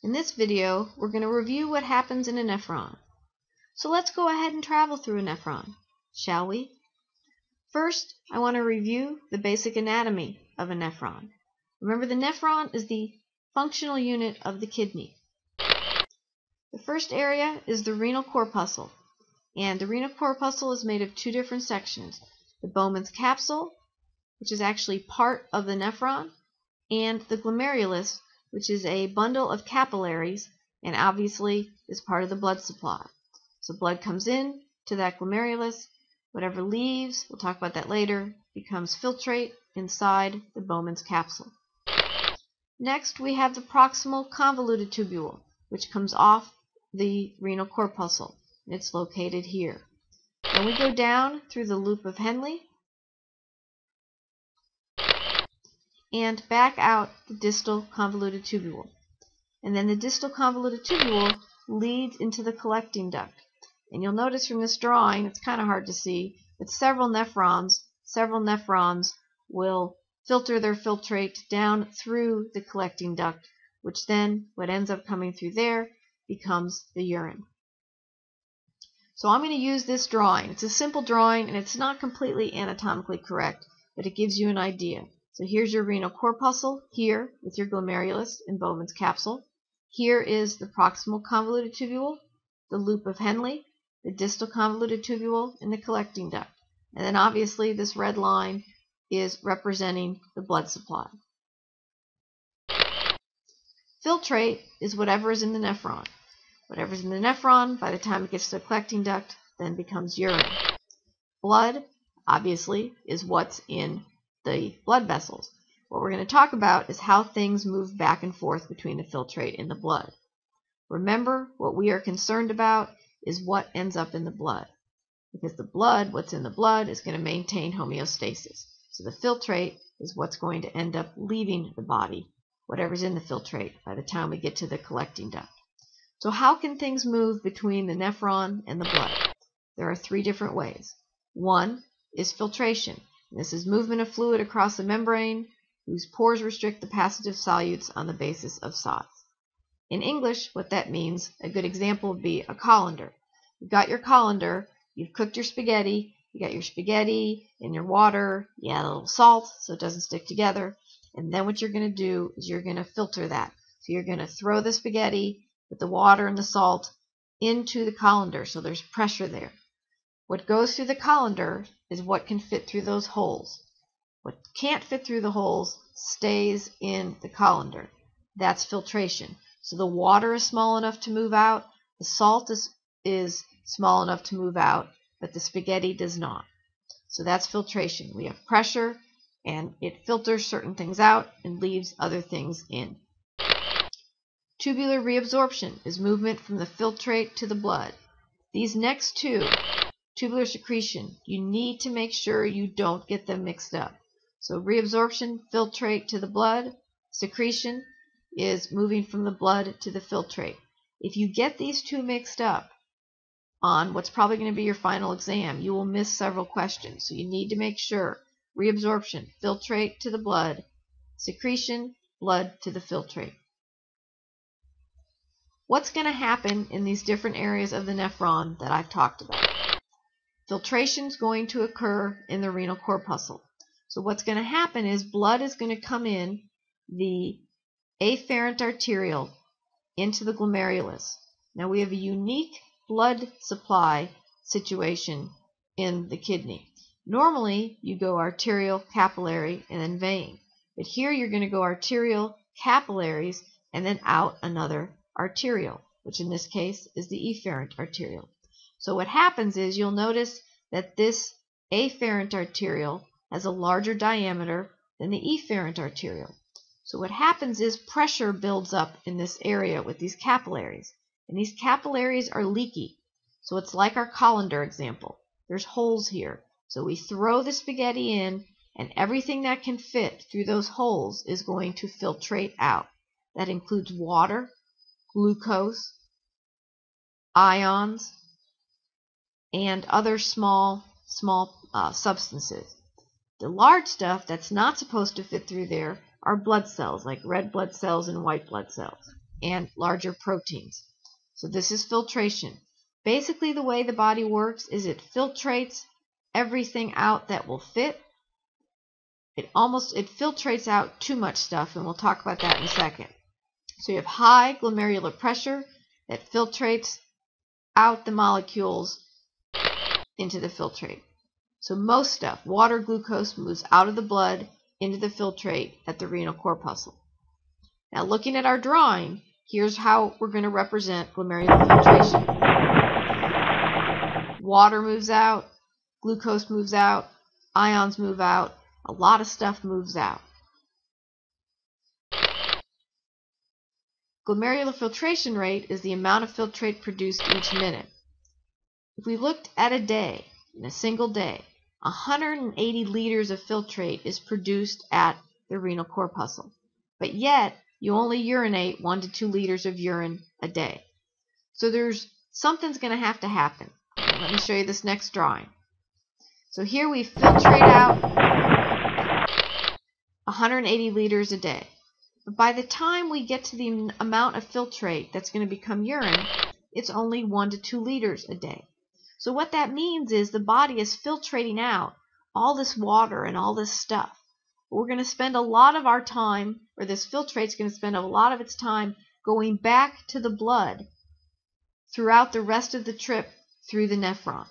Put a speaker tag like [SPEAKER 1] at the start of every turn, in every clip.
[SPEAKER 1] In this video, we're going to review what happens in a nephron. So let's go ahead and travel through a nephron, shall we? First, I want to review the basic anatomy of a nephron. Remember, the nephron is the functional unit of the kidney. The first area is the renal corpuscle, and the renal corpuscle is made of two different sections: the Bowman's capsule, which is actually part of the nephron, and the glomerulus, which is a bundle of capillaries and obviously is part of the blood supply. So blood comes in to that glomerulus, whatever leaves, we'll talk about that later, becomes filtrate inside the Bowman's capsule. Next, we have the proximal convoluted tubule, which comes off the renal corpuscle. It's located here. Then we go down through the loop of Henle and back out the distal convoluted tubule. And then the distal convoluted tubule leads into the collecting duct. And you'll notice from this drawing, it's kind of hard to see, but several nephrons will filter their filtrate down through the collecting duct, which then, what ends up coming through there, becomes the urine. So I'm going to use this drawing. It's a simple drawing, and it's not completely anatomically correct, but it gives you an idea. So here's your renal corpuscle here with your glomerulus and Bowman's capsule. Here is the proximal convoluted tubule, the loop of Henle, the distal convoluted tubule, and the collecting duct. And then obviously this red line is representing the blood supply. Filtrate is whatever is in the nephron. Whatever's in the nephron, by the time it gets to the collecting duct, then becomes urine. Blood, obviously, is what's in the blood vessels. What we're going to talk about is how things move back and forth between the filtrate and the blood. Remember, what we are concerned about is what ends up in the blood, because the blood, what's in the blood, is going to maintain homeostasis. So the filtrate is what's going to end up leaving the body, whatever's in the filtrate, by the time we get to the collecting duct. So how can things move between the nephron and the blood? There are three different ways. One is filtration. This is movement of fluid across the membrane whose pores restrict the passage of solutes on the basis of size. In English, what that means, a good example would be a colander. You've got your colander, you've cooked your spaghetti, you got your spaghetti in your water, you add a little salt so it doesn't stick together, and then what you're going to do is you're going to filter that. So you're going to throw the spaghetti with the water and the salt into the colander, so there's pressure there. What goes through the colander is what can fit through those holes. What can't fit through the holes stays in the colander. That's filtration. So the water is small enough to move out, the salt is small enough to move out, but the spaghetti does not. So that's filtration. We have pressure, and it filters certain things out and leaves other things in. Tubular reabsorption is movement from the filtrate to the blood. These next two, tubular secretion, you need to make sure you don't get them mixed up. So reabsorption, filtrate to the blood. Secretion is moving from the blood to the filtrate. If you get these two mixed up on what's probably going to be your final exam, you will miss several questions. So you need to make sure reabsorption, filtrate to the blood, secretion, blood to the filtrate. What's going to happen in these different areas of the nephron that I've talked about? Filtration is going to occur in the renal corpuscle. So what's going to happen is blood is going to come in the afferent arteriole into the glomerulus. Now we have a unique blood supply situation in the kidney. Normally you go arterial, capillary, and then vein. But here you're going to go arterial, capillaries, and then out another arteriole, which in this case is the efferent arteriole. So what happens is you'll notice that this afferent arteriole has a larger diameter than the efferent arteriole. So what happens is pressure builds up in this area with these capillaries. And these capillaries are leaky. So it's like our colander example. There's holes here. So we throw the spaghetti in, and everything that can fit through those holes is going to filtrate out. That includes water, glucose, ions, and other small substances. The large stuff that's not supposed to fit through there are blood cells, like red blood cells and white blood cells. and larger proteins. So this is filtration. Basically, the way the body works is it filtrates everything out that will fit. It filtrates out too much stuff, and we'll talk about that in a second. So you have high glomerular pressure that filtrates out the molecules into the filtrate. So most stuff, water, glucose, moves out of the blood into the filtrate at the renal corpuscle. Now looking at our drawing, here's how we're going to represent glomerular filtration. Water moves out, glucose moves out, ions move out, a lot of stuff moves out. Glomerular filtration rate is the amount of filtrate produced each minute. If we looked at a day, in a single day, 180 liters of filtrate is produced at the renal corpuscle. But yet, you only urinate 1 to 2 liters of urine a day. So something's going to happen. Let me show you this next drawing. So here we filtrate out 180 liters a day. But by the time we get to the amount of filtrate that's going to become urine, it's only 1 to 2 liters a day. So what that means is the body is filtrating out all this water and all this stuff. We're going to spend a lot of our time, or this filtrate's going to spend a lot of its time going back to the blood throughout the rest of the trip through the nephron.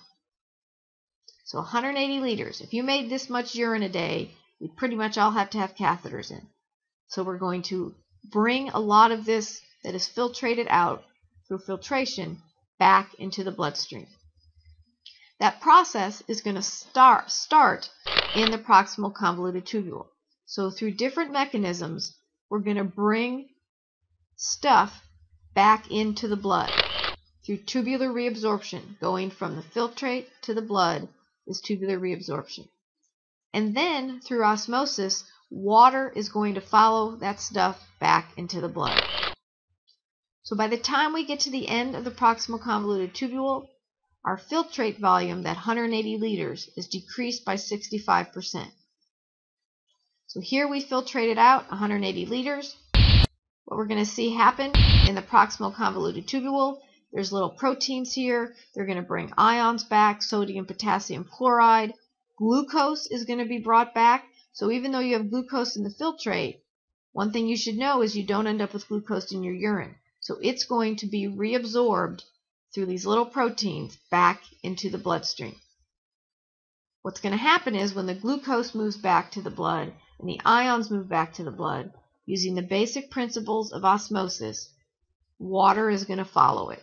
[SPEAKER 1] So 180 liters. If you made this much urine a day, we'd pretty much all have to have catheters in. So we're going to bring a lot of this that is filtrated out through filtration back into the bloodstream. That process is going to start in the proximal convoluted tubule. So through different mechanisms, we're going to bring stuff back into the blood. Through tubular reabsorption, going from the filtrate to the blood is tubular reabsorption. And then through osmosis, water is going to follow that stuff back into the blood. So by the time we get to the end of the proximal convoluted tubule, our filtrate volume, that 180 liters, is decreased by 65%. So here we filtrated out 180 liters. What we're going to see happen in the proximal convoluted tubule, there's little proteins here. They're going to bring ions back, sodium, potassium, chloride. Glucose is going to be brought back. So even though you have glucose in the filtrate, one thing you should know is you don't end up with glucose in your urine. So it's going to be reabsorbed through these little proteins back into the bloodstream. What's going to happen is when the glucose moves back to the blood and the ions move back to the blood, using the basic principles of osmosis, water is going to follow it.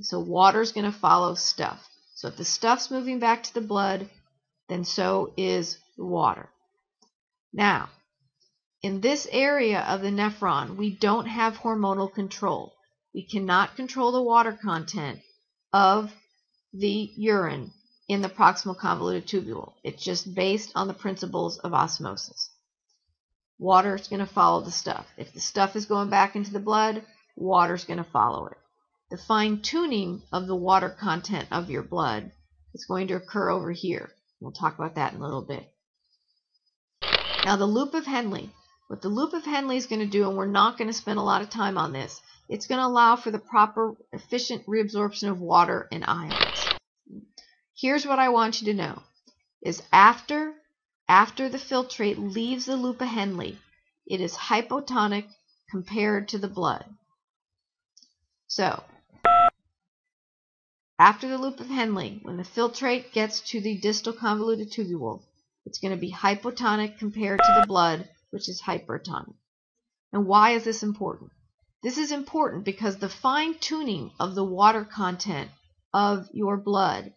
[SPEAKER 1] So water is going to follow stuff. So if the stuff's moving back to the blood, then so is the water. Now, in this area of the nephron, we don't have hormonal control. We cannot control the water content of the urine in the proximal convoluted tubule. It's just based on the principles of osmosis. Water is going to follow the stuff. If the stuff is going back into the blood, water is going to follow it. The fine-tuning of the water content of your blood is going to occur over here. We'll talk about that in a little bit. Now the loop of Henle. What the loop of Henle is going to do, and we're not going to spend a lot of time on this, it's going to allow for the proper, efficient reabsorption of water and ions. Here's what I want you to know, is after the filtrate leaves the loop of Henle, it is hypotonic compared to the blood. So, after the loop of Henle, when the filtrate gets to the distal convoluted tubule, it's going to be hypotonic compared to the blood, which is hypertonic. And why is this important? This is important because the fine-tuning of the water content of your blood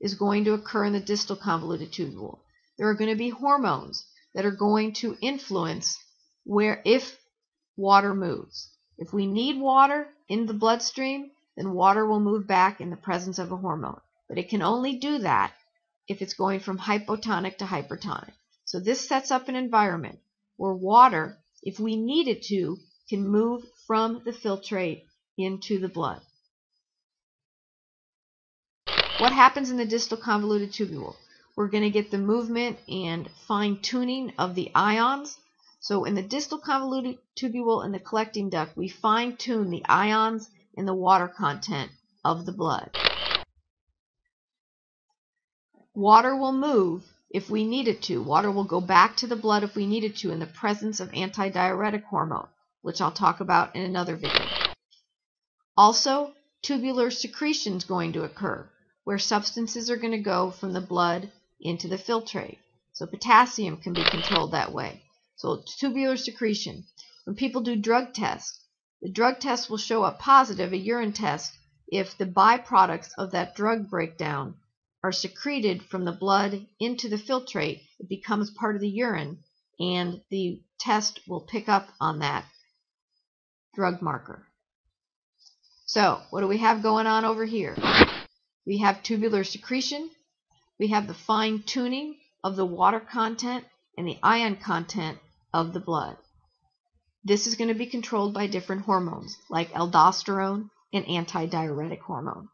[SPEAKER 1] is going to occur in the distal convoluted tubule. There are going to be hormones that are going to influence if water moves. If we need water in the bloodstream, then water will move back in the presence of a hormone. But it can only do that if it's going from hypotonic to hypertonic. So this sets up an environment where water, if we need it to, can move from the filtrate into the blood. What happens in the distal convoluted tubule? We're going to get the movement and fine-tuning of the ions. So in the distal convoluted tubule and the collecting duct, we fine-tune the ions and the water content of the blood. Water will move if we need it to. Water will go back to the blood if we need it to in the presence of antidiuretic hormone, which I'll talk about in another video. Also, tubular secretion is going to occur, where substances are going to go from the blood into the filtrate. So potassium can be controlled that way. So tubular secretion. When people do drug tests, the drug test will show up positive, a urine test, if the byproducts of that drug breakdown are secreted from the blood into the filtrate. It becomes part of the urine, and the test will pick up on that drug marker. So what do we have going on over here? We have tubular secretion. We have the fine-tuning of the water content and the ion content of the blood. This is going to be controlled by different hormones like aldosterone and antidiuretic hormone.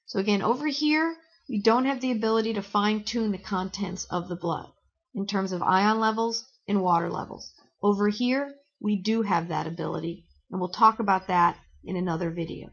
[SPEAKER 1] So again, over here, we don't have the ability to fine-tune the contents of the blood in terms of ion levels and water levels. Over here, we do have that ability, and we'll talk about that in another video.